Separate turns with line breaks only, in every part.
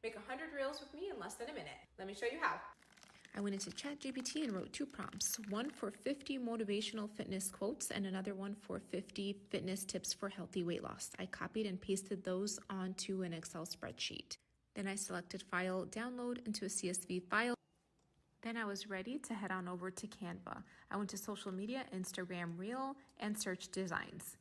Make 100 reels with me in less than a minute. Let me show you how. I went into ChatGPT and wrote 2 prompts, one for 50 motivational fitness quotes and another one for 50 fitness tips for healthy weight loss. I copied and pasted those onto an Excel spreadsheet. Then I selected File, Download into a CSV file. Then I was ready to head on over to Canva. I went to social media, Instagram Reel, and searched designs.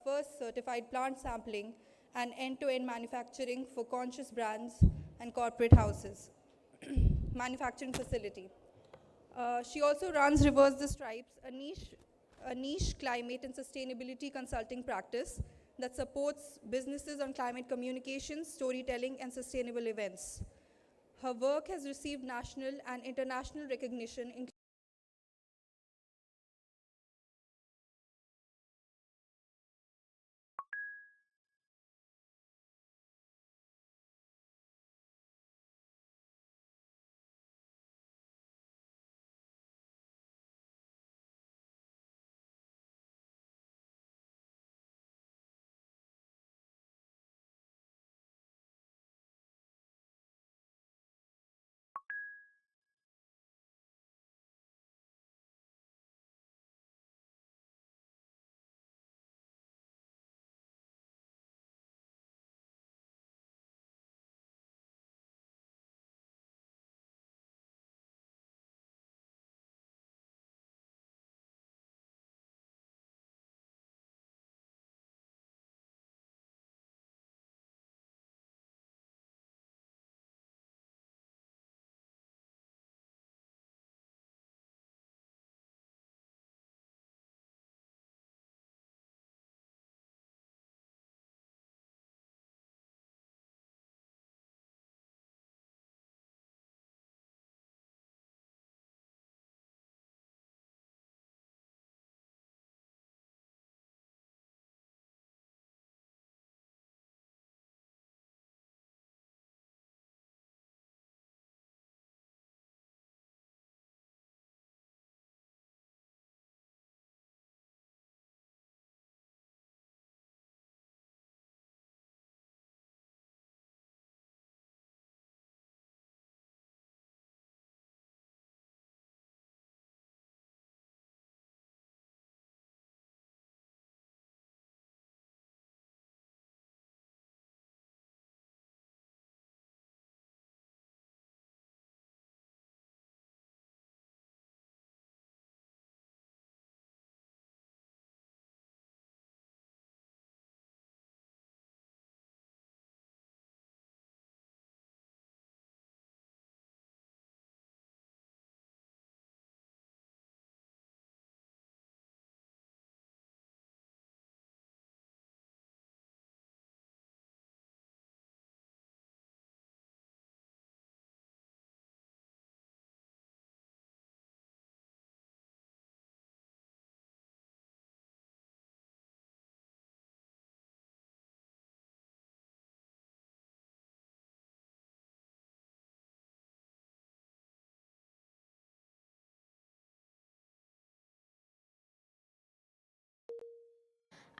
first certified plant sampling and end-to-end manufacturing for conscious brands and corporate houses. Manufacturing facility. She also runs Reverse the Stripes, a niche climate and sustainability consulting practice that supports businesses on climate communications, storytelling, and sustainable events. Her work has received national and international recognition, including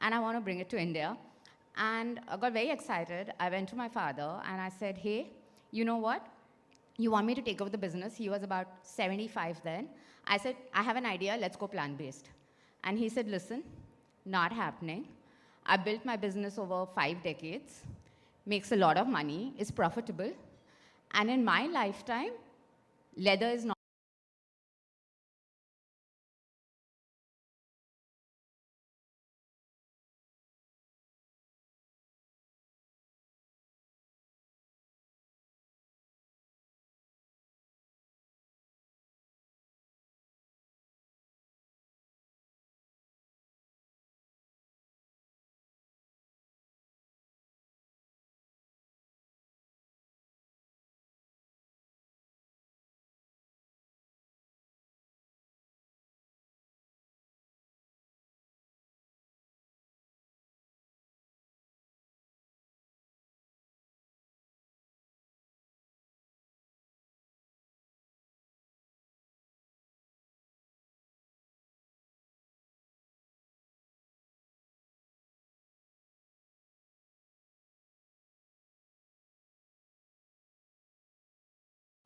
and I want to bring it to India. And I got very excited. I went to my father and I said, hey, you know what? You want me to take over the business? He was about 75 then. I said, I have an idea, let's go plant-based. And he said, listen, not happening. I built my business over 5 decades, makes a lot of money, is profitable. And in my lifetime, leather is not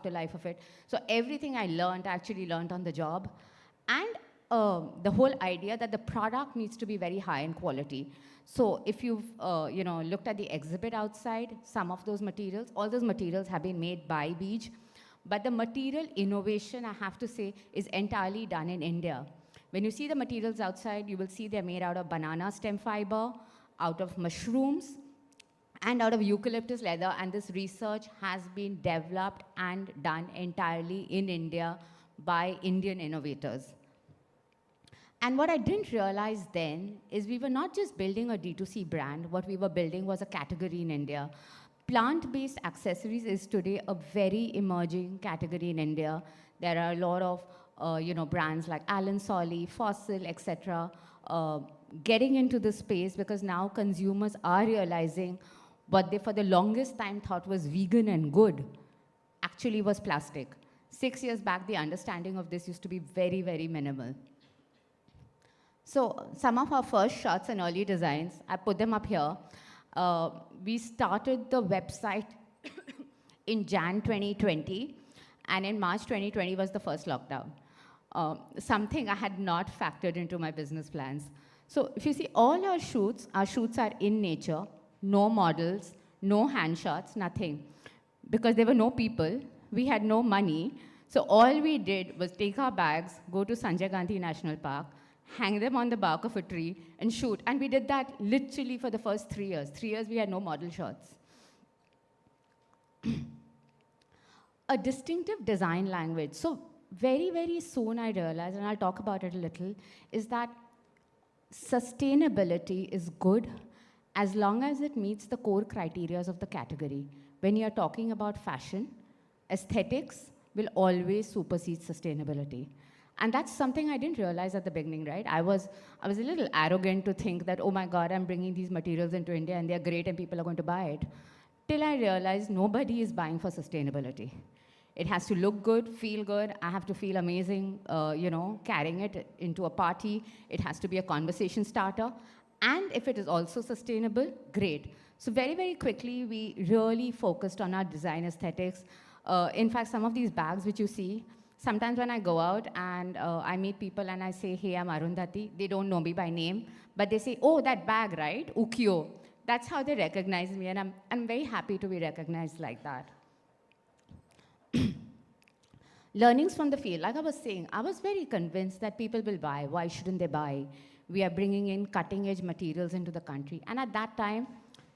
the life of it. So everything I learned, I actually learned on the job. And the whole idea that the product needs to be very high in quality. So if you've looked at the exhibit outside, some of those materials, all those materials have been made by Beej. But the material innovation, I have to say, is entirely done in India. When you see the materials outside, you will see they're made out of banana stem fiber, out of mushrooms, and out of eucalyptus leather, and this research has been developed and done entirely in India by Indian innovators. And what I didn't realize then is we were not just building a D2C brand, what we were building was a category in India. Plant-based accessories is today a very emerging category in India. There are a lot of brands like Alan Solly, Fossil, etc., getting into this space because now consumers are realizing what they for the longest time thought was vegan and good actually was plastic. 6 years back, the understanding of this used to be very, very minimal. So some of our first shots and early designs, I put them up here. We started the website in Jan 2020, and in March 2020 was the first lockdown. Something I had not factored into my business plans. So if you see all our shoots are in nature, no models, no hand shots, nothing. Because there were no people, we had no money, so all we did was take our bags, go to Sanjay Gandhi National Park, hang them on the bark of a tree, and shoot. And we did that literally for the first 3 years. 3 years we had no model shots. A distinctive design language. So very, very soon I realized, and I'll talk about it a little, is that sustainability is good as long as it meets the core criteria of the category. When you're talking about fashion, aesthetics will always supersede sustainability. And that's something I didn't realize at the beginning, right? I was a little arrogant to think that, oh my God, I'm bringing these materials into India and they're great and people are going to buy it. Till I realized nobody is buying for sustainability. It has to look good, feel good. I have to feel amazing, carrying it into a party. It has to be a conversation starter. And if it is also sustainable, great. So very, very quickly, we really focused on our design aesthetics. In fact, some of these bags which you see, sometimes when I go out and I meet people and I say, hey, I'm Arundhati, they don't know me by name, but they say, oh, that bag, right? Ukyo. That's how they recognize me, and I'm very happy to be recognized like that. Learnings from the field. Like I was saying, I was very convinced that people will buy. Why shouldn't they buy? We are bringing in cutting-edge materials into the country. And at that time,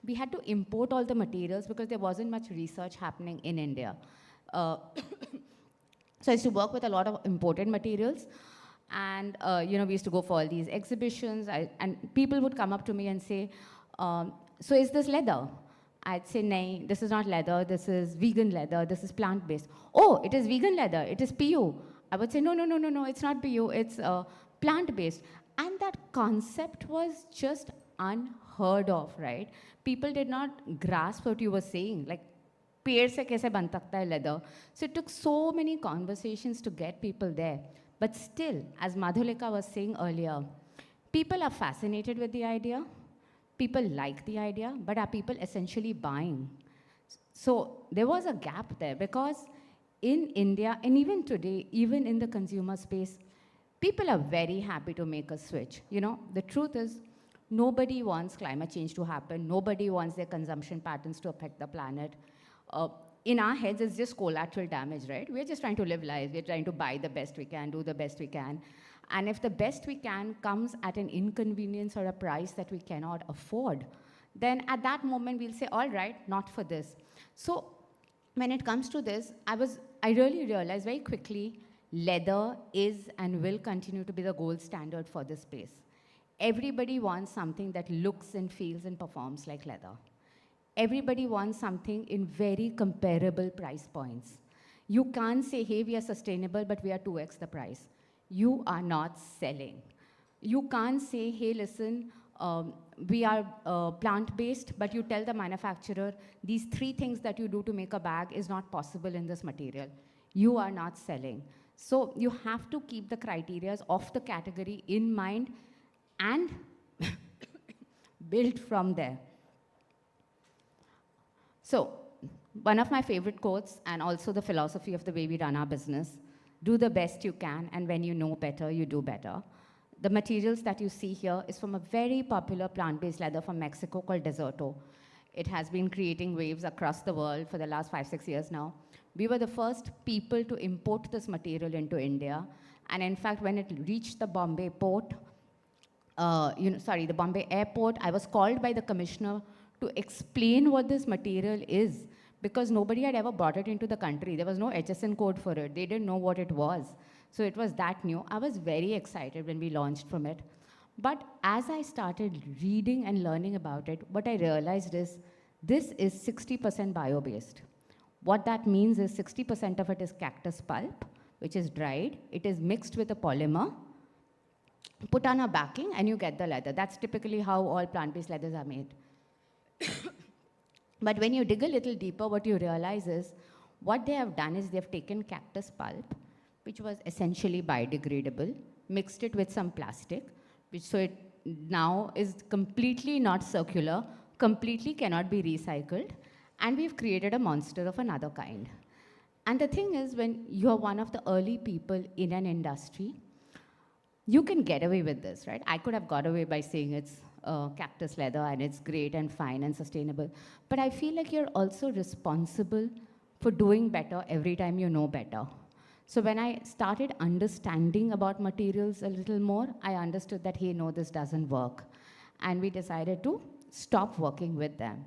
we had to import all the materials because there wasn't much research happening in India. So I used to work with a lot of imported materials. And we used to go for all these exhibitions. And people would come up to me and say, so is this leather? I'd say, no, this is not leather. This is vegan leather. This is plant-based. Oh, it is vegan leather. It is PU. I would say, no, it's not PU. It's plant-based. And that concept was just unheard of, right? People did not grasp what you were saying. Like, पेड़ से कैसे बन सकता है leather? So it took so many conversations to get people there. But still, as Madhulika was saying earlier, people are fascinated with the idea. People like the idea, but are people essentially buying? So there was a gap there because in India, and even today, even in the consumer space, people are very happy to make a switch. The truth is, nobody wants climate change to happen. Nobody wants their consumption patterns to affect the planet. In our heads, it's just collateral damage, right? We're just trying to live lives. We're trying to buy the best we can, do the best we can. And if the best we can comes at an inconvenience or a price that we cannot afford, then at that moment, we'll say, all right, not for this. So when it comes to this, I really realized very quickly, leather is and will continue to be the gold standard for this space. Everybody wants something that looks and feels and performs like leather. Everybody wants something in very comparable price points. You can't say, hey, we are sustainable, but we are 2x the price. You are not selling. You can't say, hey, listen, we are plant-based, but you tell the manufacturer, these 3 things that you do to make a bag is not possible in this material. You are not selling. So you have to keep the criteria of the category in mind and build from there. So one of my favorite quotes, and also the philosophy of the way we run our business, do the best you can, and when you know better, you do better. The materials that you see here is from a very popular plant-based leather from Mexico called Deserto. It has been creating waves across the world for the last 5-6 years now. We were the first people to import this material into India. And in fact, when it reached the Bombay port, the Bombay airport. I was called by the commissioner to explain what this material is because nobody had ever brought it into the country. There was no HSN code for it. They didn't know what it was. So it was that new. I was very excited when we launched from it. But as I started reading and learning about it, what I realized is this is 60% bio-based. What that means is 60% of it is cactus pulp, which is dried. It is mixed with a polymer, put on a backing, and you get the leather. That's typically how all plant-based leathers are made. But when you dig a little deeper, what you realize is what they have done is they've taken cactus pulp, which was essentially biodegradable, mixed it with some plastic, which so it now is completely not circular, completely cannot be recycled, and we've created a monster of another kind. And the thing is, when you're one of the early people in an industry, you can get away with this, right? I could have got away by saying it's cactus leather and it's great and fine and sustainable. But I feel like you're also responsible for doing better every time you know better. So when I started understanding about materials a little more, I understood that, hey, no, this doesn't work. And we decided to stop working with them.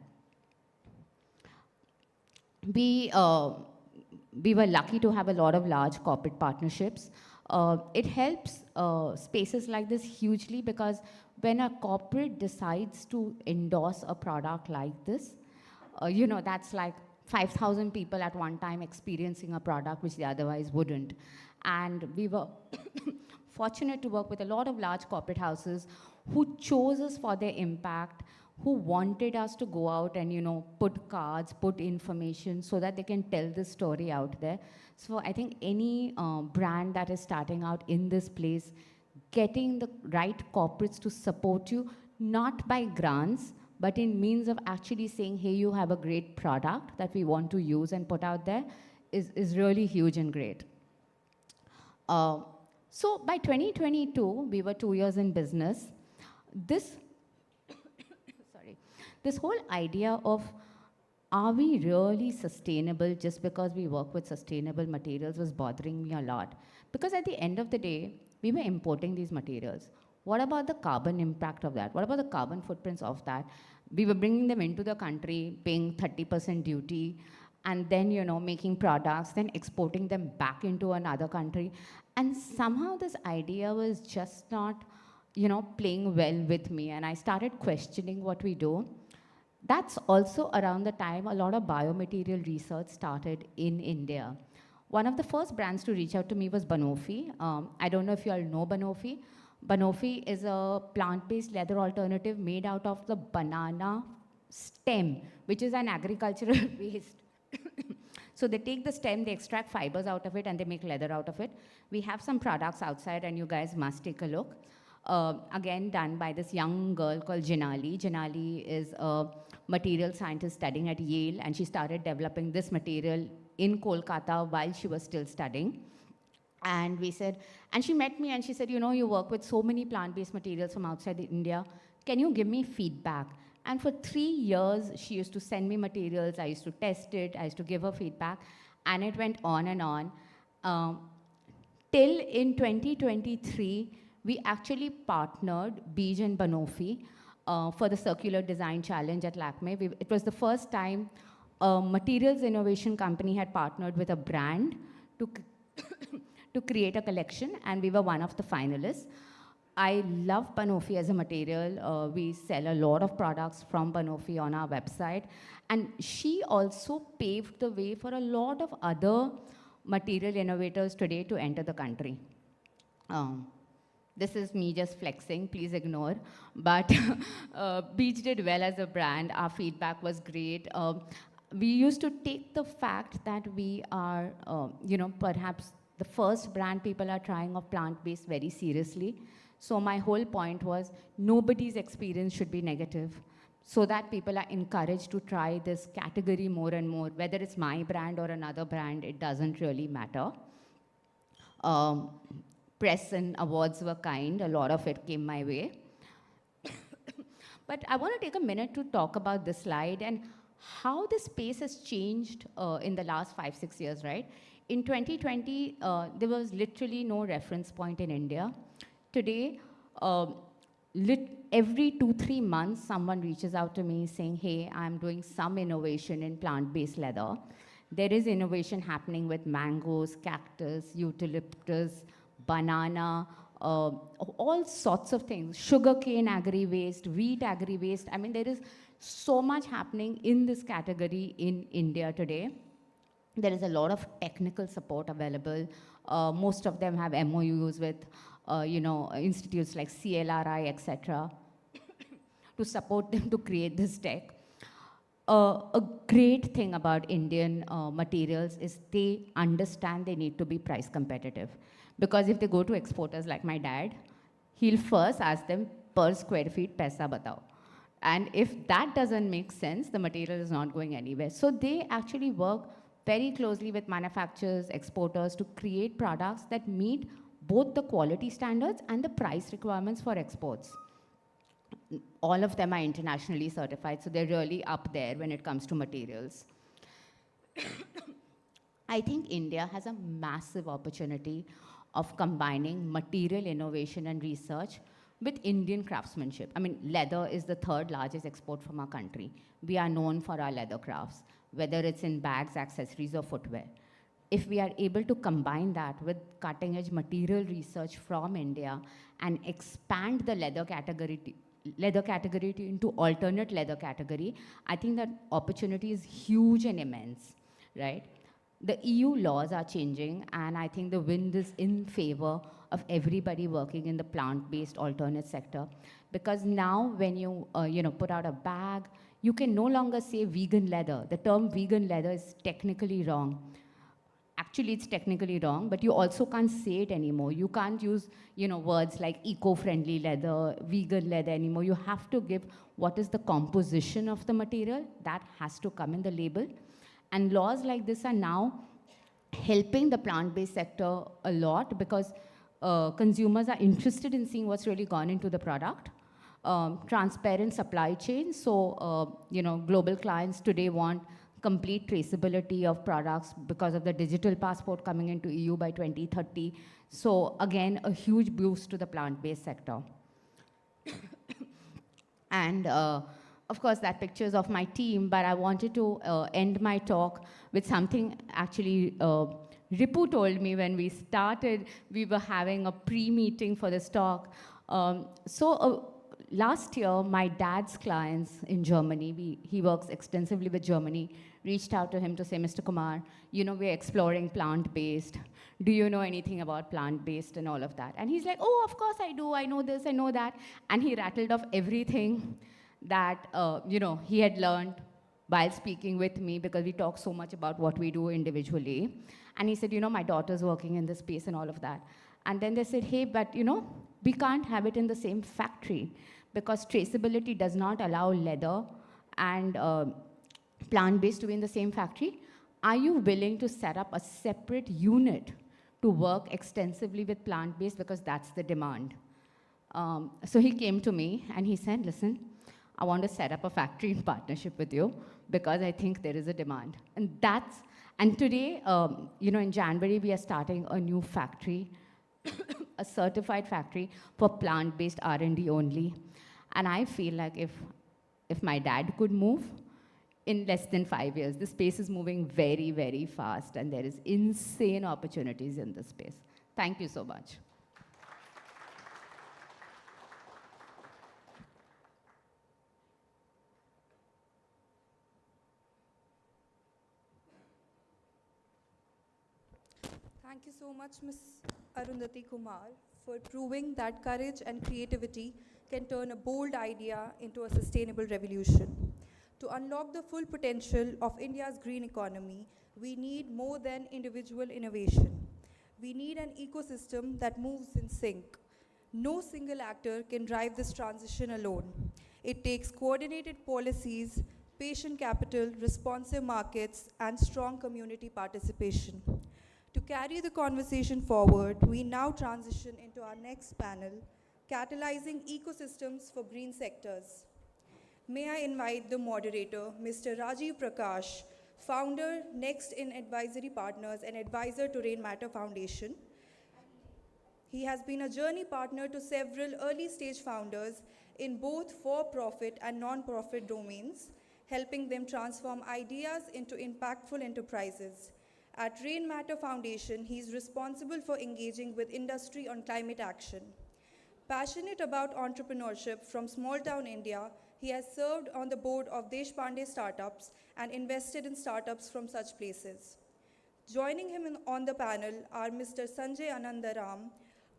We were lucky to have a lot of large corporate partnerships. It helps spaces like this hugely because when a corporate decides to endorse a product like this, that's like 5,000 people at one time experiencing a product which they otherwise wouldn't. And we were fortunate to work with a lot of large corporate houses who chose us for their impact, who wanted us to go out and, put cards, put information so that they can tell this story out there. So I think any brand that is starting out in this place, getting the right corporates to support you, not by grants, but in means of actually saying, hey, you have a great product that we want to use and put out there, is really huge and great. So by 2022, we were 2 years in business. This whole idea of, are we really sustainable just because we work with sustainable materials was bothering me a lot. Because at the end of the day, we were importing these materials. What about the carbon impact of that? What about the carbon footprints of that? We were bringing them into the country, paying 30% duty, and then, making products, then exporting them back into another country. And somehow this idea was just not, playing well with me. And I started questioning what we do. That's also around the time a lot of biomaterial research started in India. One of the first brands to reach out to me was Banoffee. I don't know if you all know Banoffee. Banoffee is a plant-based leather alternative made out of the banana stem, which is an agricultural waste. So they take the stem, they extract fibers out of it, and they make leather out of it. We have some products outside, and you guys must take a look. Again, done by this young girl called Jinali. Jinali is a material scientist studying at Yale, and she started developing this material in Kolkata while she was still studying. And we said, and she met me and she said, you work with so many plant-based materials from outside India. Can you give me feedback? And for 3 years, she used to send me materials. I used to test it. I used to give her feedback. And it went on and on. Till in 2023, we actually partnered Beej and Banoffee for the Circular Design Challenge at Lakme. It was the first time a materials innovation company had partnered with a brand to create a collection, and we were one of the finalists. I love Banoffee as a material. We sell a lot of products from Banoffee on our website. And she also paved the way for a lot of other material innovators today to enter the country. This is me just flexing, please ignore. But Beej did well as a brand. Our feedback was great. We used to take the fact that we are, perhaps the first brand people are trying of plant-based very seriously. So my whole point was nobody's experience should be negative, so that people are encouraged to try this category more and more. Whether it's my brand or another brand, it doesn't really matter. Press and awards were kind. A lot of it came my way. But I want to take a minute to talk about this slide and how the space has changed in the last 5-6 years, right? In 2020, there was literally no reference point in India. Today, every 2-3 months, someone reaches out to me saying, hey, I'm doing some innovation in plant-based leather. There is innovation happening with mangoes, cactus, eucalyptus, banana, all sorts of things. Sugarcane agri-waste, wheat agri-waste. I mean, there is so much happening in this category in India today. There is a lot of technical support available. Most of them have MOUs with institutes like CLRI, etc., to support them to create this tech. A great thing about Indian materials is they understand they need to be price competitive. Because if they go to exporters like my dad, he'll first ask them per square feet, paisa batao. And if that doesn't make sense, the material is not going anywhere. So they actually work very closely with manufacturers, exporters to create products that meet both the quality standards and the price requirements for exports. All of them are internationally certified, so they're really up there when it comes to materials. I think India has a massive opportunity of combining material innovation and research with Indian craftsmanship. I mean, leather is the third largest export from our country. We are known for our leather crafts, whether it's in bags, accessories, or footwear. If we are able to combine that with cutting edge material research from India and expand the leather category into alternate leather category, I think that opportunity is huge and immense, right? The EU laws are changing, and I think the wind is in favor of everybody working in the plant-based alternate sector, because now when you put out a bag, you can no longer say vegan leather. The term vegan leather is technically wrong. Actually, it's technically wrong, but you also can't say it anymore. You can't use, words like eco-friendly leather, vegan leather anymore. You have to give what is the composition of the material. That has to come in the label. And laws like this are now helping the plant-based sector a lot, because consumers are interested in seeing what's really gone into the product. Transparent supply chain. So, global clients today want complete traceability of products because of the digital passport coming into EU by 2030. So again, a huge boost to the plant-based sector. And of course, that pictures of my team, but I wanted to end my talk with something actually Ripu told me when we started. We were having a pre-meeting for this talk. Last year, my dad's clients in Germany, he works extensively with Germany, reached out to him to say, Mr. Kumar, we're exploring plant-based. Do you know anything about plant-based and all of that? And he's like, oh, of course I do. I know this, I know that. And he rattled off everything that, he had learned while speaking with me, because we talk so much about what we do individually. And he said, my daughter's working in this space and all of that. And then they said, hey, but, we can't have it in the same factory, because traceability does not allow leather and plant-based to be in the same factory. Are you willing to set up a separate unit to work extensively with plant-based, because that's the demand? So he came to me and he said, listen, I want to set up a factory in partnership with you, because I think there is a demand. And today, in January, we are starting a new factory, a certified factory for plant-based R&D only. And I feel like if my dad could move, in less than 5 years, the space is moving very, very fast, and there is insane opportunities in this space. Thank you so much.
Thank you so much, Ms. Arundhati Kumar, for proving that courage and creativity can turn a bold idea into a sustainable revolution. To unlock the full potential of India's green economy, we need more than individual innovation. We need an ecosystem that moves in sync. No single actor can drive this transition alone. It takes coordinated policies, patient capital, responsive markets, and strong community participation. To carry the conversation forward, we now transition into our next panel, Catalyzing Ecosystems for Green Sectors. May I invite the moderator, Mr. Rajiv Prakash, founder, Next in Advisory Partners, and advisor to Rain Matter Foundation. He has been a journey partner to several early stage founders in both for profit and non profit domains, helping them transform ideas into impactful enterprises. At Rain Matter Foundation, he is responsible for engaging with industry on climate action. Passionate about entrepreneurship from small town India, he has served on the board of Deshpande Startups and invested in startups from such places. Joining him on the panel are Mr. Sanjay Anandaram,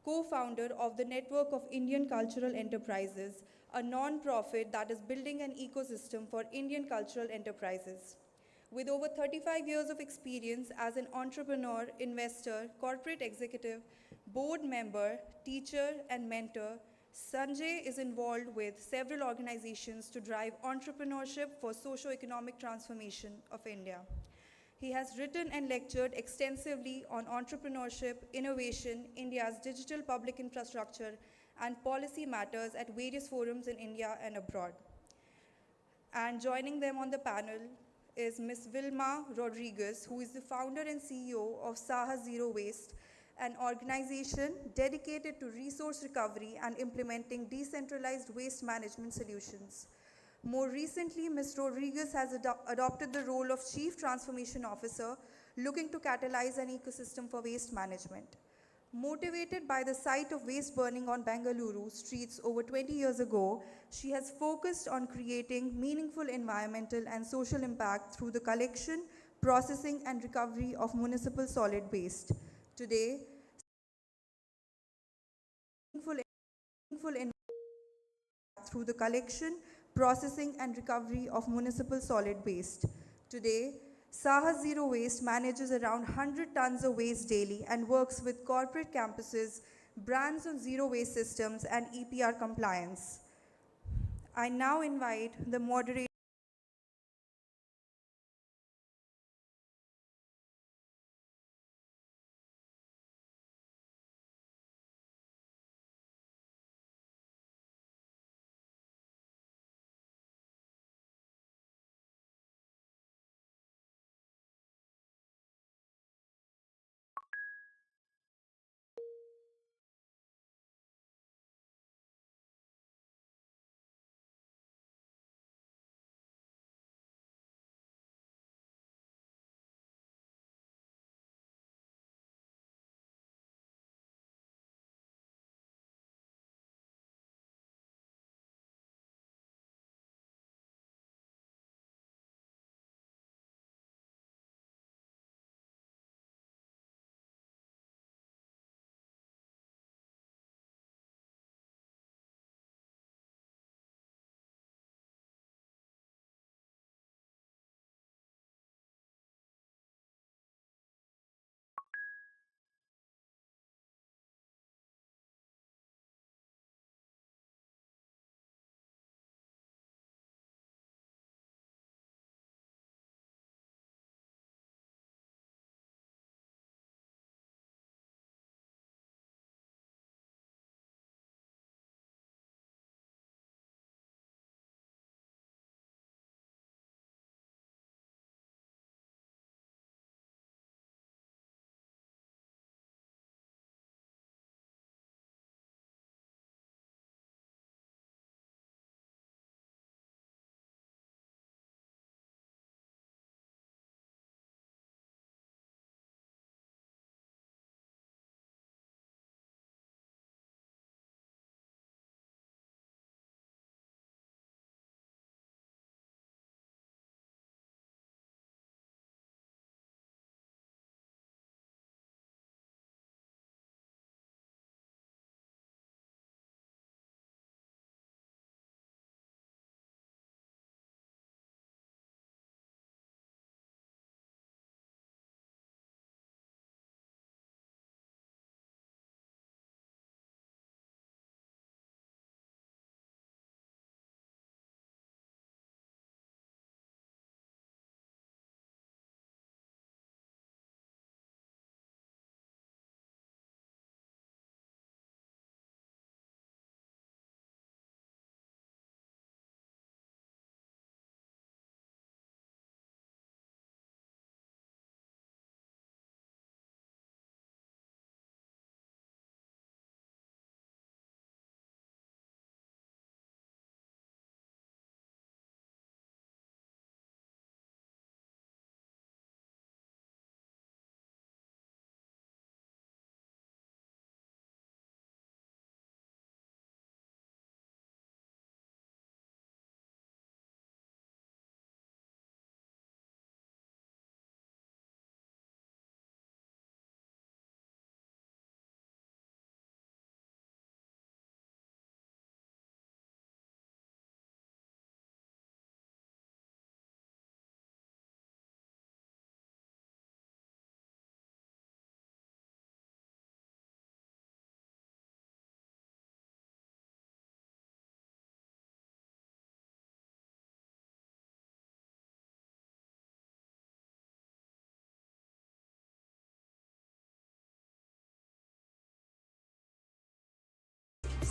co-founder of the Network of Indian Cultural Enterprises, a non-profit that is building an ecosystem for Indian cultural enterprises. With over 35 years of experience as an entrepreneur, investor, corporate executive, board member, teacher, and mentor, Sanjay is involved with several organizations to drive entrepreneurship for socio-economic transformation of India. He has written and lectured extensively on entrepreneurship, innovation, India's digital public infrastructure, and policy matters at various forums in India and abroad. And joining them on the panel is Ms. Vilma Rodriguez, who is the founder and CEO of Saha Zero Waste, an organization dedicated to resource recovery and implementing decentralized waste management solutions. More recently, Ms. Rodriguez has adopted the role of Chief Transformation Officer, looking to catalyze an ecosystem for waste management. Motivated by the sight of waste burning on Bengaluru streets over 20 years ago, she has focused on creating meaningful environmental and social impact through the collection, processing, and recovery of municipal solid waste. Today, meaningful through the collection, processing, and recovery of municipal solid waste. Today, Saha Zero Waste manages around 100 tons of waste daily and works with corporate campuses, brands on zero waste systems, and EPR compliance. I now invite the moderator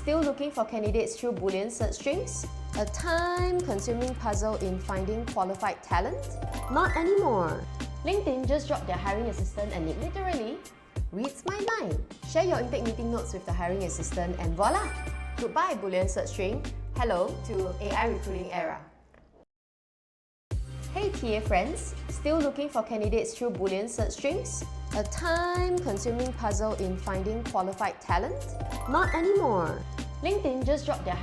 Still looking for candidates through Boolean search strings? A time-consuming puzzle in finding qualified talent? Not anymore. LinkedIn just dropped their hiring assistant and it literally reads my mind. Share your intake meeting notes with the hiring assistant and voila! Goodbye Boolean search string. Hello to AI recruiting era. Hey TA friends, still looking for candidates through Boolean search strings? A time-consuming puzzle in finding qualified talent? Not anymore. LinkedIn just dropped their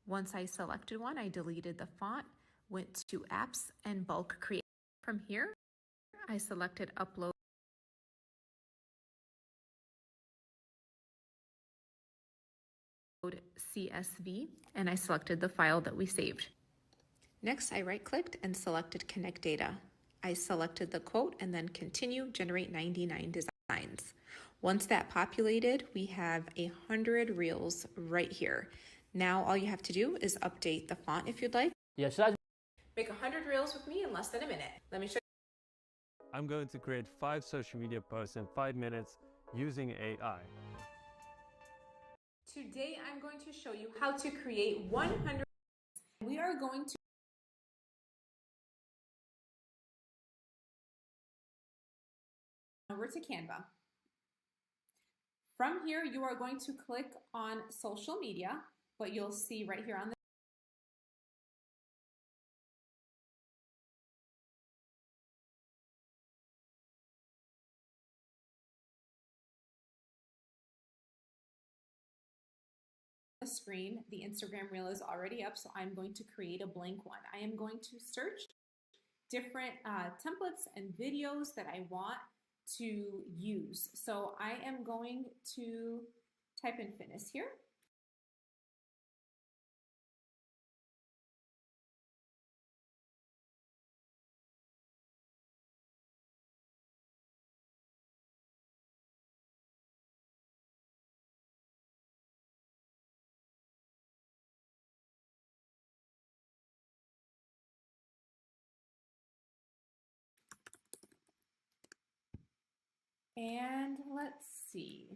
Once I selected one, I deleted the font, went to apps and bulk create. From here, I selected upload CSV, and I selected the file that we saved. Next, I right-clicked and selected Connect Data. I selected the quote and then Continue, Generate 99 Designs. Once that populated, we have 100 reels right here. Now all you have to do is update the font if you'd like.
Yeah, should I?
Make 100 reels with me in less than a minute. Let me show you.
I'm going to create 5 social media posts in 5 minutes using AI.
Today I'm going to show you how to create 100. We are going to over to Canva. From here, you are going to click on social media, what you'll see right here on the screen. The Instagram reel is already up, so I'm going to create a blank one. I am going to search different templates and videos that I want to use. So I am going to type in fitness here. And let's see.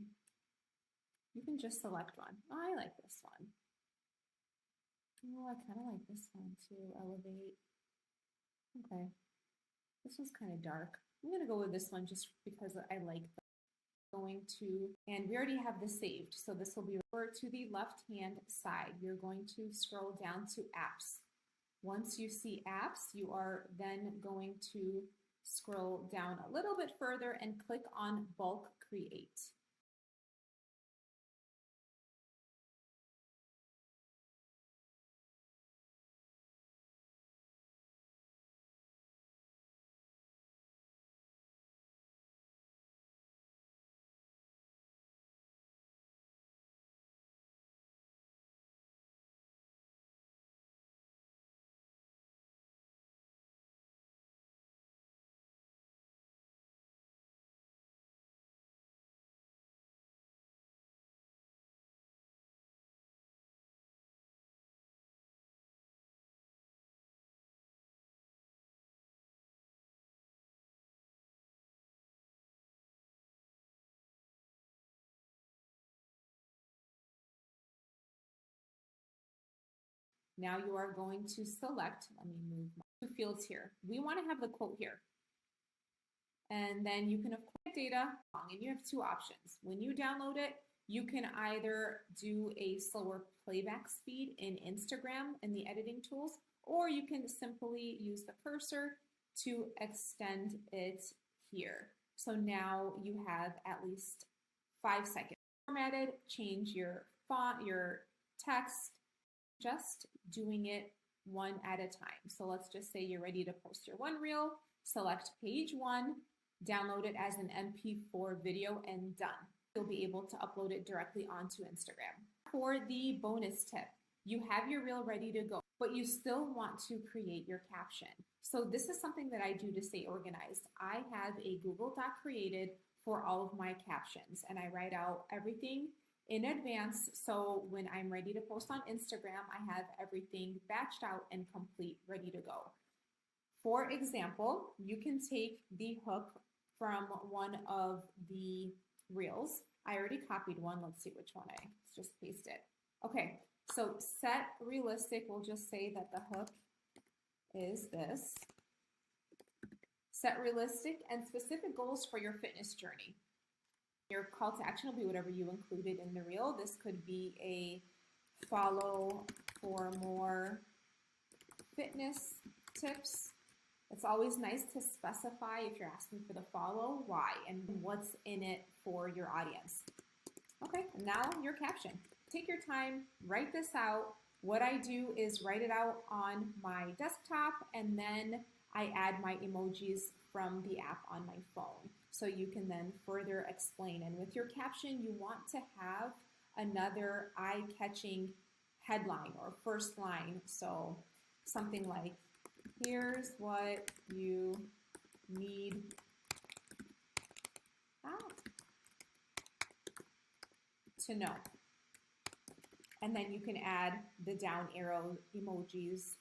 You can just select one. Oh, I like this one. Oh, I kind of like this one too. Elevate. Okay. This one's kind of dark. I'm going to go with this one just because I like the going to, and we already have this saved. So this will be over to the left-hand side. You're going to scroll down to apps. Once you see apps, you are then going to scroll down a little bit further and click on bulk create. Now you are going to select, let me move my 2 fields here. We want to have the quote here. And then you can, of course, data, and you have 2 options. When you download it, you can either do a slower playback speed in Instagram in the editing tools, or you can simply use the cursor to extend it here. So now you have at least 5 seconds. Formatted, change your font, your text, just doing it one at a time. So let's just say you're ready to post your 1 reel, select page 1, download it as an MP4 video, and done. You'll be able to upload it directly onto Instagram. For the bonus tip, you have your reel ready to go, but you still want to create your caption. So this is something that I do to stay organized. I have a Google Doc created for all of my captions, and I write out everything in advance, so when I'm ready to post on Instagram, I have everything batched out and complete, ready to go. For example, you can take the hook from one of the reels. I already copied one. Let's see which one I just pasted. Okay, so set realistic, we'll just say that the hook is this. Set realistic and specific goals for your fitness journey. Your call to action will be whatever you included in the reel. This could be a follow for more fitness tips. It's always nice to specify if you're asking for the follow, why, and what's in it for your audience. Okay, now your caption. Take your time, write this out. What I do is write it out on my desktop, and then I add my emojis from the app on my phone. So you can then further explain. And with your caption, you want to have another eye-catching headline or first line. So something like, here's what you need to know. And then you can add the down arrow emojis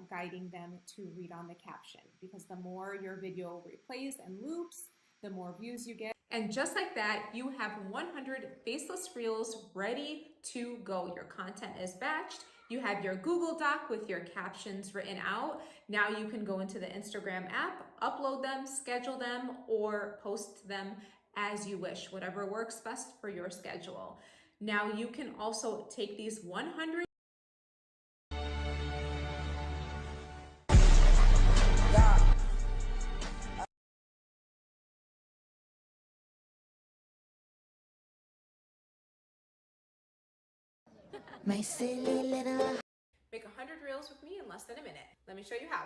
guiding them to read on the caption, because the more your video replays and loops, the more views you get. And just like that, you have 100 faceless reels ready to go. Your content is batched. You have your Google Doc with your captions written out. Now you can go into the Instagram app, upload them, schedule them, or post them as you wish, whatever works best for your schedule. Now you can also take these 100
My silly little
make 100 reels with me in less than a minute. Let me show you how.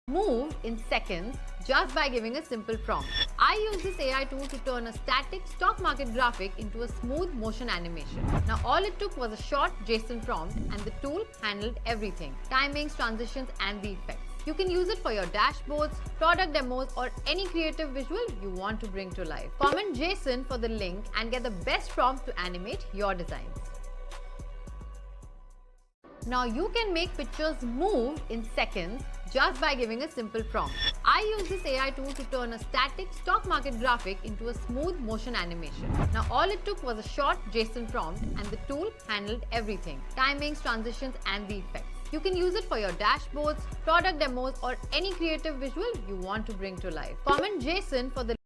moved in seconds just by giving a simple prompt. I use this AI tool to turn a static stock market graphic into a smooth motion animation. Now all it took was a short JSON prompt and the tool handled everything: timings, transitions and the effects. You can use it for your dashboards, product demos or any creative visual you want to bring to life. Comment JSON for the link and get the best prompt to animate your designs. Now you can make pictures move in seconds just by giving a simple prompt. I use this AI tool to turn a static stock market graphic into a smooth motion animation. Now all it took was a short JSON prompt and the tool handled everything: timings, transitions and the effects. You can use it for your dashboards, product demos or any creative visual you want to bring to life. Comment JSON for the